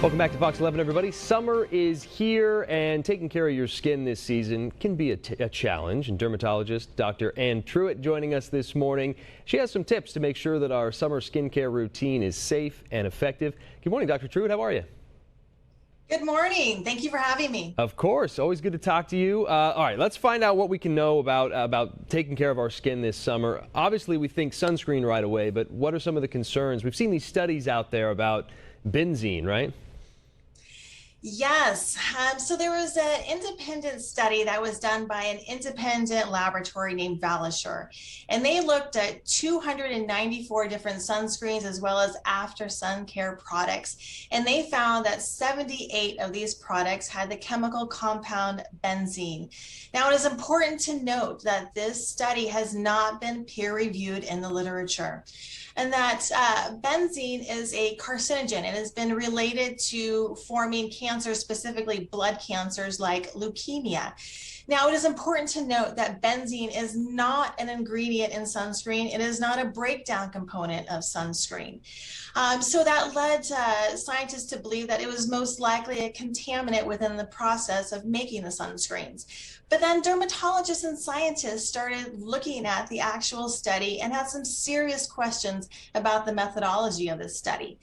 Welcome back to Fox 11, everybody. Summer is here, and taking care of your skin this season can be a challenge. And dermatologist Dr. Truitt joining us this morning. She has some tips to make sure that our summer skincare routine is safe and effective. Good morning, Dr. Truitt. How are you? Good morning. Thank you for having me. Of course. Always good to talk to you. All right, let's find out what we can know about taking care of our skin this summer. Obviously, we think sunscreen right away, but what are some of the concerns? We've seen these studies out there about benzene, right? Yes. So there was an independent study that was done by an independent laboratory named Valisure, and they looked at 294 different sunscreens as well as after sun care products. And they found that 78 of these products had the chemical compound benzene. Now, it is important to note that this study has not been peer reviewed in the literature, and that benzene is a carcinogen and has been related to forming cancer, specifically blood cancers like leukemia. Now, it is important to note that benzene is not an ingredient in sunscreen. It is not a breakdown component of sunscreen. So that led scientists to believe that it was most likely a contaminant within the process of making the sunscreens. But then dermatologists and scientists started looking at the actual study and had some serious questions about the methodology of this study.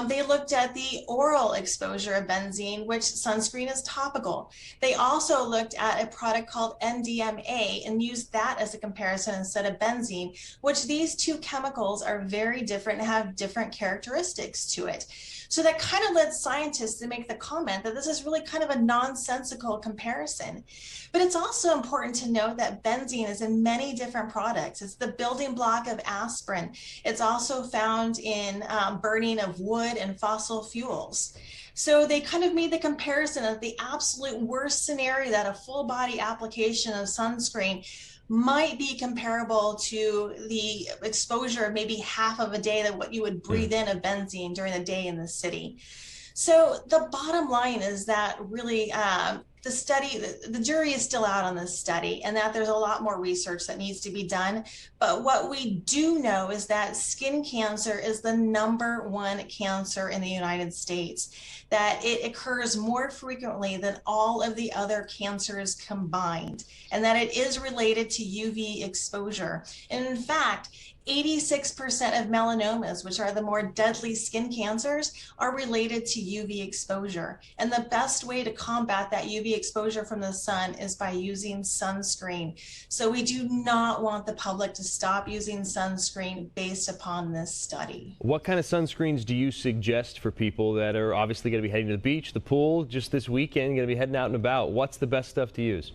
They looked at the oral exposure of benzene, which sunscreen is topical. They also looked at a product called NDMA and used that as a comparison instead of benzene, which these two chemicals are very different and have different characteristics to it. So that kind of led scientists to make the comment that this is really kind of a nonsensical comparison. But it's also important to note that benzene is in many different products. It's the building block of aspirin. It's also found in burning of wood and fossil fuels. So they kind of made the comparison of the absolute worst scenario, that a full body application of sunscreen might be comparable to the exposure of maybe half of a day that what you would breathe in of benzene during the day in the city. So the bottom line is that really the study, the jury is still out on this study, and that there's a lot more research that needs to be done. But what we do know is that skin cancer is the #1 cancer in the United States, that it occurs more frequently than all of the other cancers combined, and that it is related to UV exposure. And in fact, 86% of melanomas, which are the more deadly skin cancers, are related to UV exposure. And the best way to combat that UV exposure from the sun is by using sunscreen. So we do not want the public to stop using sunscreen based upon this study. What kind of sunscreens do you suggest for people that are obviously going to be heading to the beach, the pool, just this weekend, going to be heading out and about? What's the best stuff to use?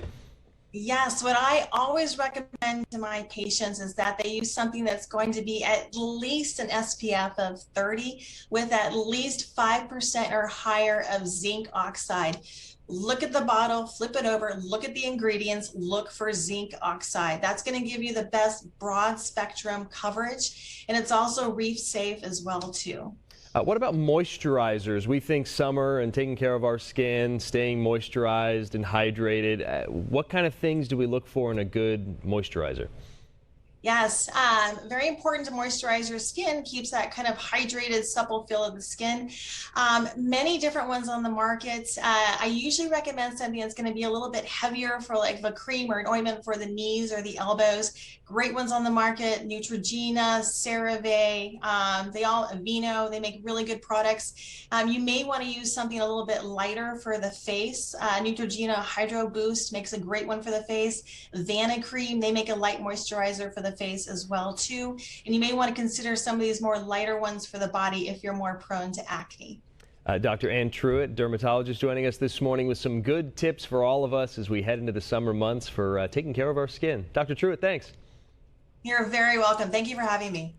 Yes, what I always recommend to my patients is that they use something that's going to be at least an SPF of 30 with at least 5% or higher of zinc oxide. Look at the bottle, flip it over, look at the ingredients, look for zinc oxide. That's going to give you the best broad spectrum coverage, and it's also reef safe as well too. What about moisturizers? We think summer and taking care of our skin, staying moisturized and hydrated. What kind of things do we look for in a good moisturizer? Yes, very important to moisturize your skin, keeps that kind of hydrated, supple feel of the skin. Many different ones on the market. I usually recommend something that's going to be a little bit heavier for like a cream or an ointment for the knees or the elbows. Great ones on the market: Neutrogena, CeraVe, Aveeno. They make really good products. You may want to use something a little bit lighter for the face. Neutrogena Hydro Boost makes a great one for the face. Vanicream, they make a light moisturizer for the face as well too. And you may want to consider some of these more lighter ones for the body if you're more prone to acne. Dr. Truitt, dermatologist, joining us this morning with some good tips for all of us as we head into the summer months for taking care of our skin. Dr. Truitt, thanks. You're very welcome. Thank you for having me.